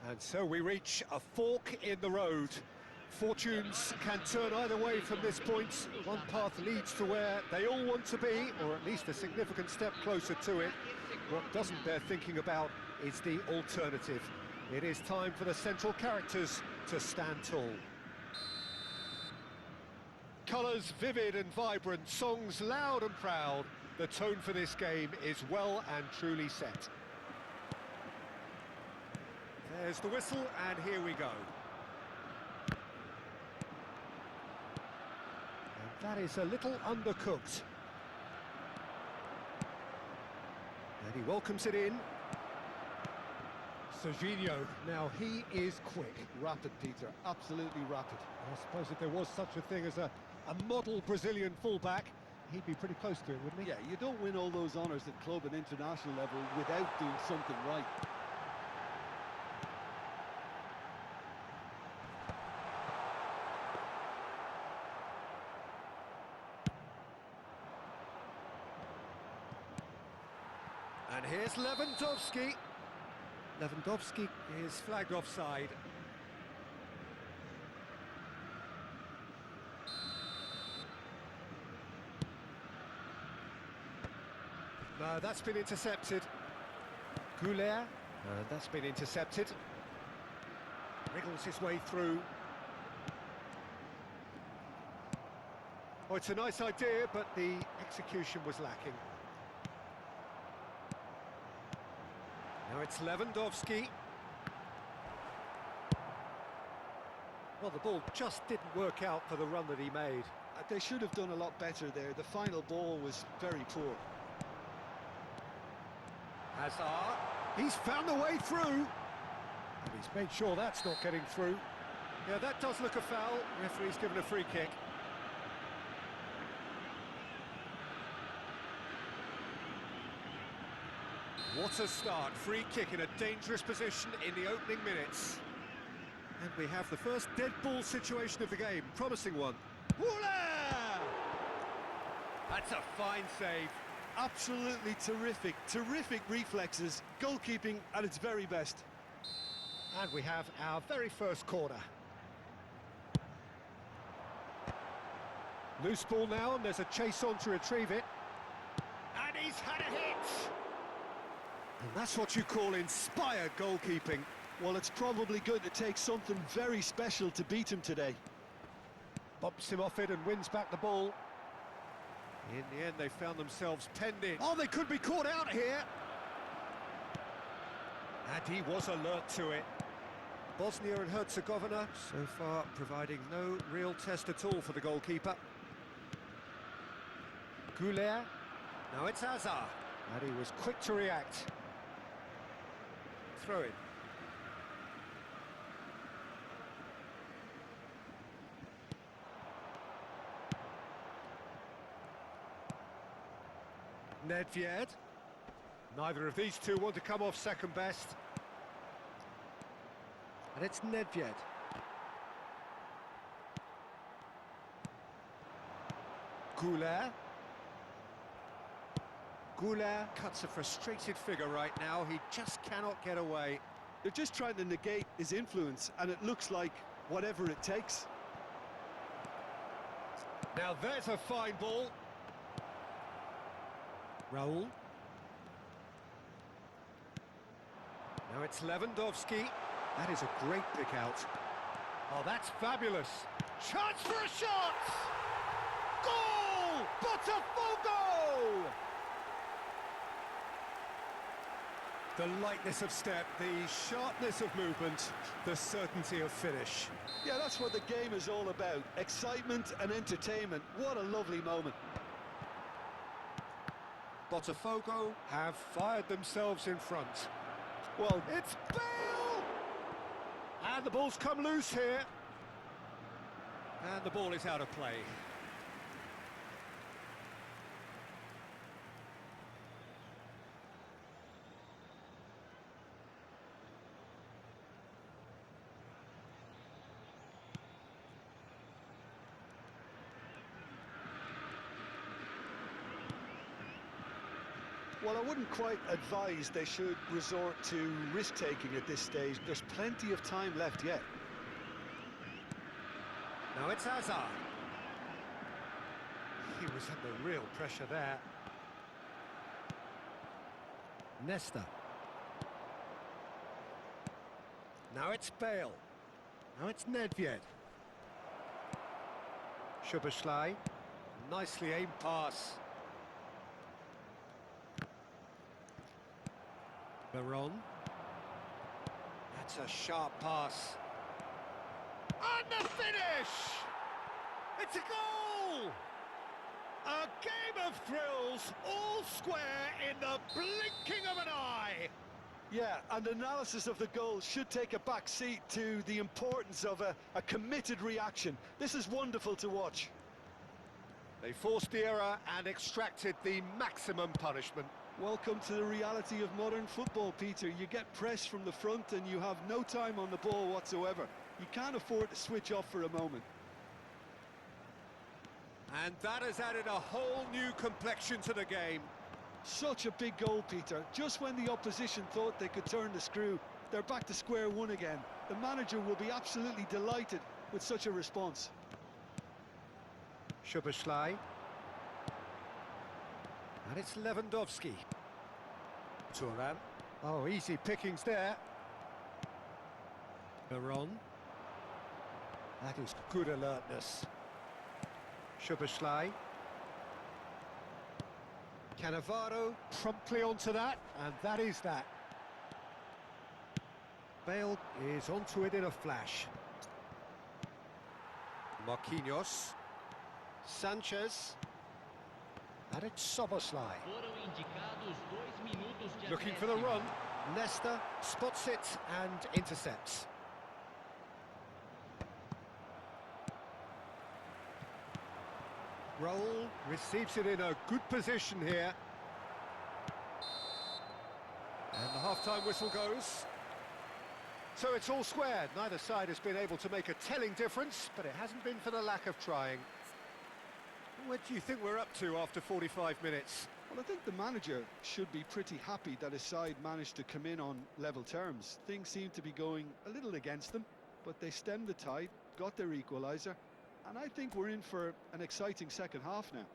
And so we reach a fork in the road. Fortunes can turn either way from this point. One path leads to where they all want to be, or at least a significant step closer to it. What doesn't bear thinking about is the alternative. It is time for the central characters to stand tall. Colours vivid and vibrant, songs loud and proud. The tone for this game is well and truly set. There's the whistle, and here we go. And that is a little undercooked. And he welcomes it in. Serginho, now he is quick. Rapid, Peter, absolutely rapid. I suppose if there was such a thing as a model Brazilian fullback, he'd be pretty close to it, wouldn't he? Yeah, you don't win all those honours at club and international level without doing something right. And here's Lewandowski. Lewandowski is flagged offside. No, that's been intercepted. Goulet, that's been intercepted. Wriggles his way through. Oh, it's a nice idea, but the execution was lacking. Now it's Lewandowski. Well, the ball just didn't work out for the run that he made. They should have done a lot better there. The final ball was very poor. Hazard, he's found the way through. And he's made sure that's not getting through. Yeah, that does look a foul. Referee's given a free kick. What a start. Free kick in a dangerous position in the opening minutes. And we have the first dead ball situation of the game. Promising one. Voila! That's a fine save. Absolutely terrific, terrific reflexes, goalkeeping at its very best. And we have our very first corner. Loose ball now, and there's a chase on to retrieve it. And he's had a hit! And that's what you call inspired goalkeeping. Well, it's probably going to take something very special to beat him today. Bumps him off it and wins back the ball. In the end, they found themselves penned in. Oh, they could be caught out here. And he was alert to it. Bosnia and Herzegovina, so far, providing no real test at all for the goalkeeper. Goulet. Now it's Hazard. And he was quick to react. Throw it. Nedved. Neither of these two want to come off second best. And it's Nedved. Goulet. Goulet cuts a frustrated figure right now. He just cannot get away. They're just trying to negate his influence, and it looks like whatever it takes. Now there's a fine ball. Raul. Now it's Lewandowski. That is a great pick out. Oh, that's fabulous. Chance for a shot! Goal! Botafogo! The lightness of step, the sharpness of movement, the certainty of finish. Yeah, that's what the game is all about. Excitement and entertainment. What a lovely moment. Botafogo have fired themselves in front. Well, It's Bale! And the ball's come loose here. And the ball is out of play. Well, I wouldn't quite advise they should resort to risk-taking at this stage. There's plenty of time left yet. Now it's Hazard. He was under real pressure there. Nesta. Now it's Bale. Now it's Nedved. Szoboszlai. Nicely aimed pass. Baron. That's a sharp pass. And the finish! It's a goal! A game of thrills, all square in the blinking of an eye! Yeah, and analysis of the goal should take a back seat to the importance of a committed reaction. This is wonderful to watch. They forced the error and extracted the maximum punishment. Welcome to the reality of modern football, Peter. You get pressed from the front and you have no time on the ball whatsoever. You can't afford to switch off for a moment. And that has added a whole new complexion to the game. Such a big goal, Peter. Just when the opposition thought they could turn the screw, they're back to square one again. The manager will be absolutely delighted with such a response. Szoboszlai. And it's Lewandowski. Thuram. Oh, easy pickings there. Baron. That is good alertness. Szoboszlai. Cannavaro promptly onto that, and that is that. Bale is onto it in a flash. Marquinhos. Sanchez. And it's Szoboszlai. Looking for the run. Nesta spots it and intercepts. Roll receives it in a good position here. And the half-time whistle goes. So it's all squared. Neither side has been able to make a telling difference, but it hasn't been for the lack of trying. What do you think we're up to after 45 minutes? Well, I think the manager should be pretty happy that his side managed to come in on level terms. Things seem to be going a little against them, but they stemmed the tide, got their equaliser, and I think we're in for an exciting second half now.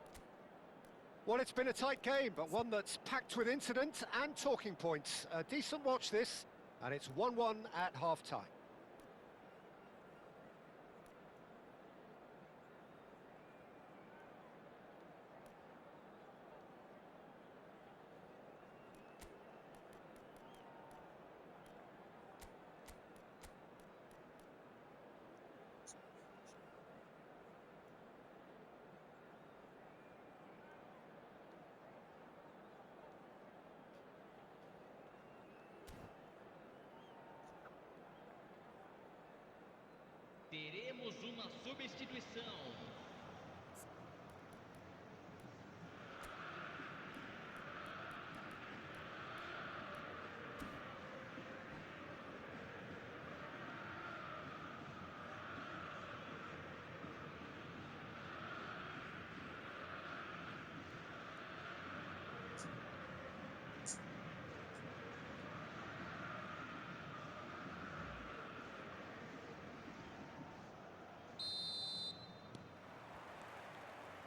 Well, it's been a tight game, but one that's packed with incident and talking points. A decent watch this, and it's 1-1 at half-time. Teremos uma substituição.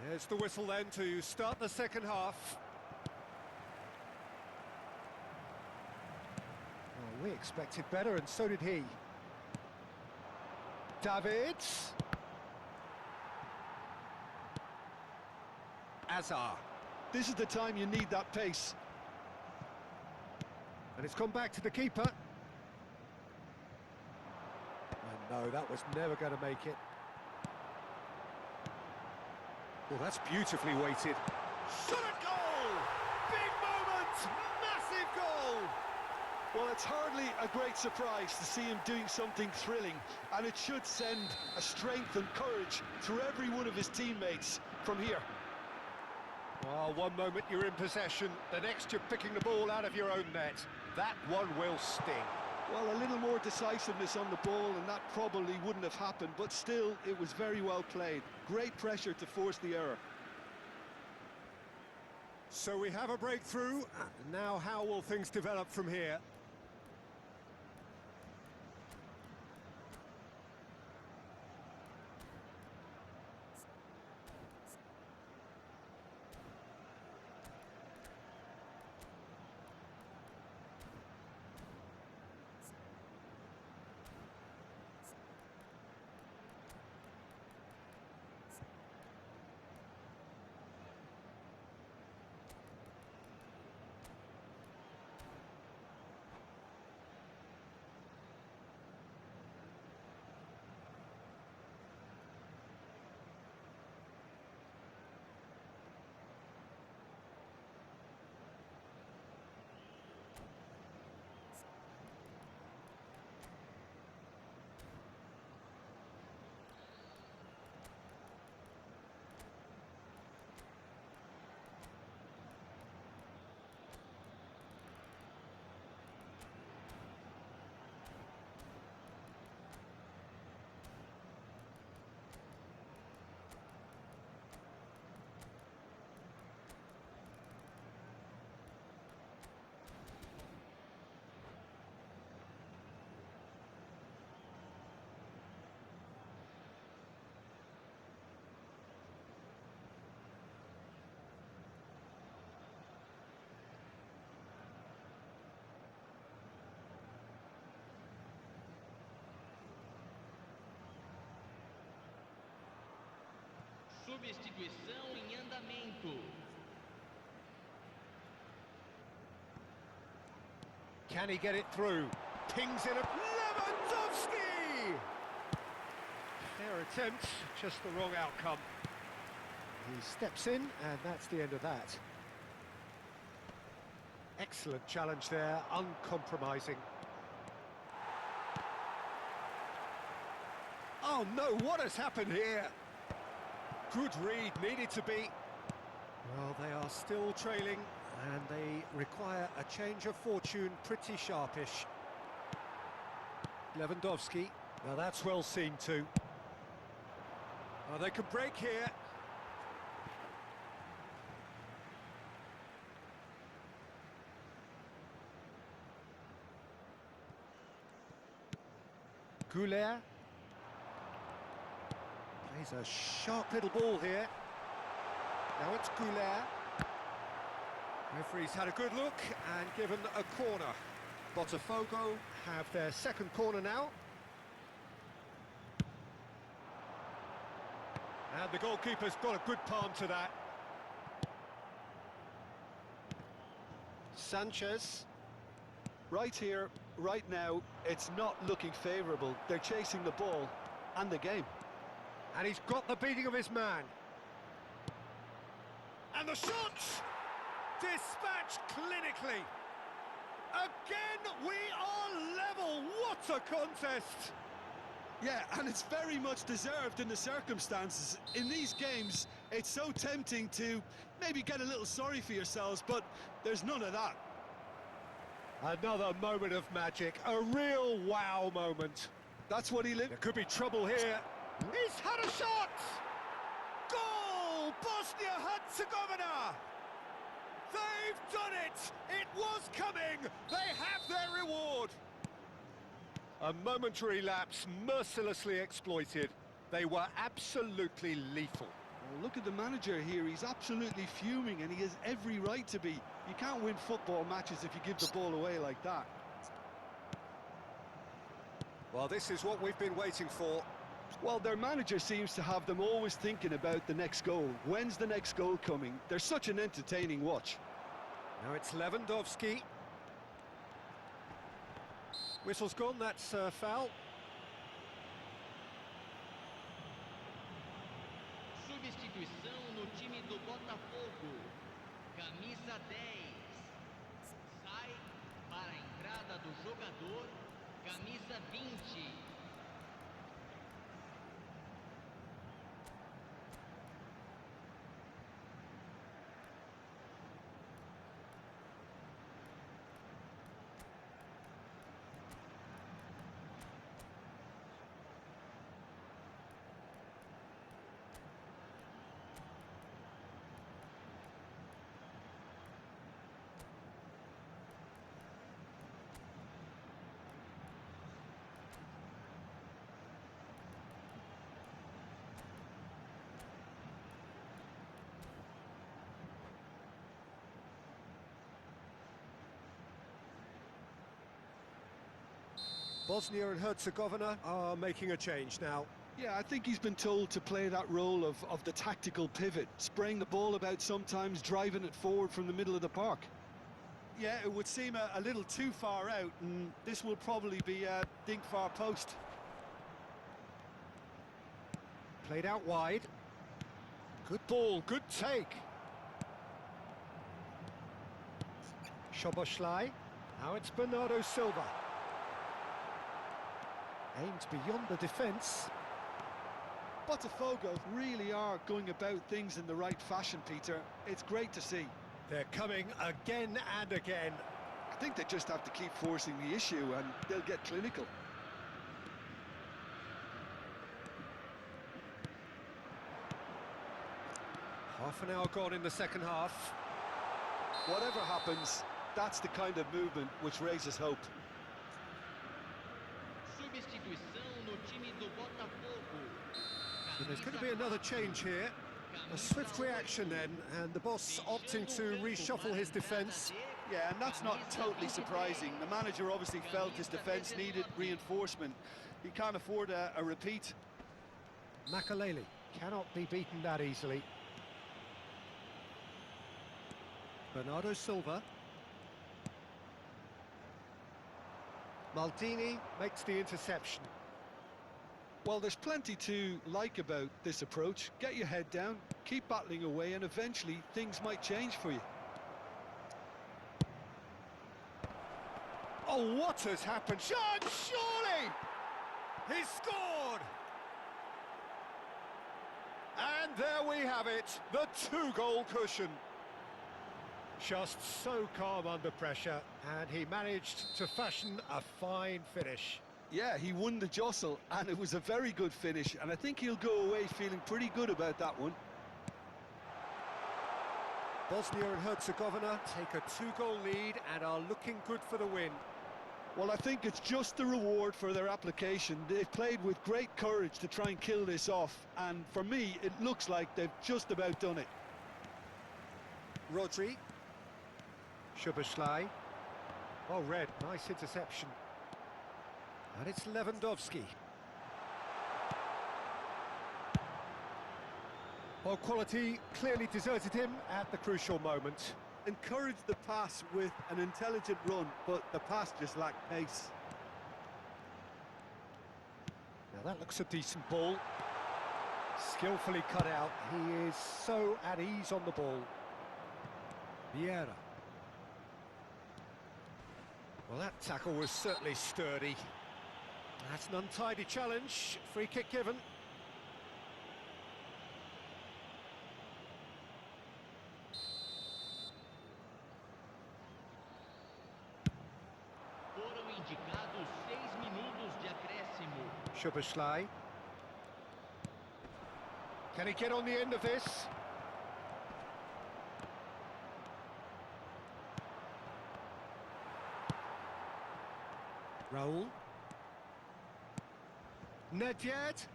There's the whistle then to start the second half. Well, we expected better, and so did he. Davids. Hazard. This is the time you need that pace. And it's gone back to the keeper. And no, that was never going to make it. Well, that's beautifully weighted. Shot at goal! Big moment! Massive goal! Well, it's hardly a great surprise to see him doing something thrilling, and it should send a strength and courage through every one of his teammates from here. Well, one moment you're in possession, the next you're picking the ball out of your own net. That one will sting. Well, a little more decisiveness on the ball and that probably wouldn't have happened, but still, it was very well played. Great pressure to force the error. So we have a breakthrough. Now how will things develop from here? Substituição em andamento. Can he get it through? Pings in a Lewandowski! Fair attempt, just the wrong outcome. He steps in, and that's the end of that. Excellent challenge there, uncompromising. Oh no, what has happened here? Good read, needed to be. Well, they are still trailing, and they require a change of fortune pretty sharpish. Lewandowski, well, that's well seen too. Oh, they can break here. Goulet. Plays a sharp little ball here. Now it's Goulet. Referee's had a good look and given a corner. Botafogo have their second corner now. And the goalkeeper's got a good palm to that. Sanchez. Right here, right now, it's not looking favourable. They're chasing the ball and the game. And he's got the beating of his man. And the shot! Dispatched clinically. Again, we are level. What a contest! Yeah, and it's very much deserved in the circumstances. In these games, it's so tempting to maybe get a little sorry for yourselves, but there's none of that. Another moment of magic, a real wow moment. That's what he lived. There could be trouble here. He's had a shot! Goal! Bosnia-Herzegovina! They've done it! It was coming! They have their reward! A momentary lapse mercilessly exploited. They were absolutely lethal. Well, look at the manager here. He's absolutely fuming, and he has every right to be. You can't win football matches if you give the ball away like that. Well, this is what we've been waiting for. Well, their manager seems to have them always thinking about the next goal. When's the next goal coming? They're such an entertaining watch. Now it's Lewandowski. Whistle's gone, that's foul. Substituição no time do Botafogo. Camisa 10. Sai para a entrada do jogador. Camisa 20. Bosnia and Herzegovina are making a change now. Yeah, I think he's been told to play that role of the tactical pivot, spraying the ball about sometimes, driving it forward from the middle of the park. Yeah, it would seem a little too far out, and this will probably be a dink far post. Played out wide. Good ball, good take. Szoboszlai. Now it's Bernardo Silva. Aimed beyond the defence. Botafogo really are going about things in the right fashion, Peter. It's great to see. They're coming again and again. I think they just have to keep forcing the issue and they'll get clinical. Half an hour gone in the second half. Whatever happens, that's the kind of movement which raises hope. Substituição no time do Botafogo. And there's going to be another change here. A swift reaction then, and the boss opting to reshuffle his defence. Yeah, and that's not totally surprising. The manager obviously felt his defence needed reinforcement. He can't afford a repeat. Makaleli cannot be beaten that easily. Bernardo Silva. Maldini makes the interception. Well, there's plenty to like about this approach. Get your head down, keep battling away, and eventually things might change for you. Oh, what has happened? Sean, surely! He's scored! And there we have it, the two-goal cushion. Just so calm under pressure, and he managed to fashion a fine finish. Yeah, he won the jostle, and it was a very good finish, and I think he'll go away feeling pretty good about that one. Bosnia and Herzegovina take a two-goal lead and are looking good for the win. Well, I think it's just the reward for their application. They've played with great courage to try and kill this off, and for me, it looks like they've just about done it. Rodri. Szoboszlai. Oh, red, nice interception. And it's Lewandowski. Well, quality clearly deserted him at the crucial moment. Encouraged the pass with an intelligent run, but the pass just lacked pace. Now that looks a decent ball. Skillfully cut out. He is so at ease on the ball. Vieira. Well, that tackle was certainly sturdy. That's an untidy challenge. Free kick given. Foram indicados 6 minutos de acréscimo. Szoboszlai. Can he get on the end of this? Raul. Nedved.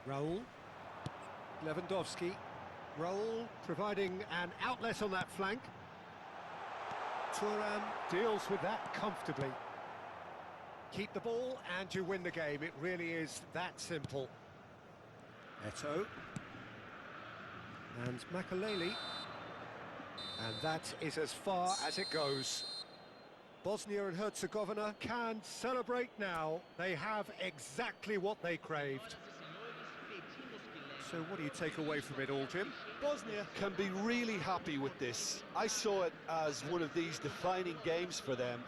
Raul. Lewandowski. Raul providing an outlet on that flank. D0Wn deals with that comfortably. Keep the ball and you win the game. It really is that simple. Eto. And Makaleli. And that is as far as it goes. Bosnia and Herzegovina can celebrate now. They have exactly what they craved. So what do you take away from it all, Jim? Bosnia can be really happy with this. I saw it as one of these defining games for them.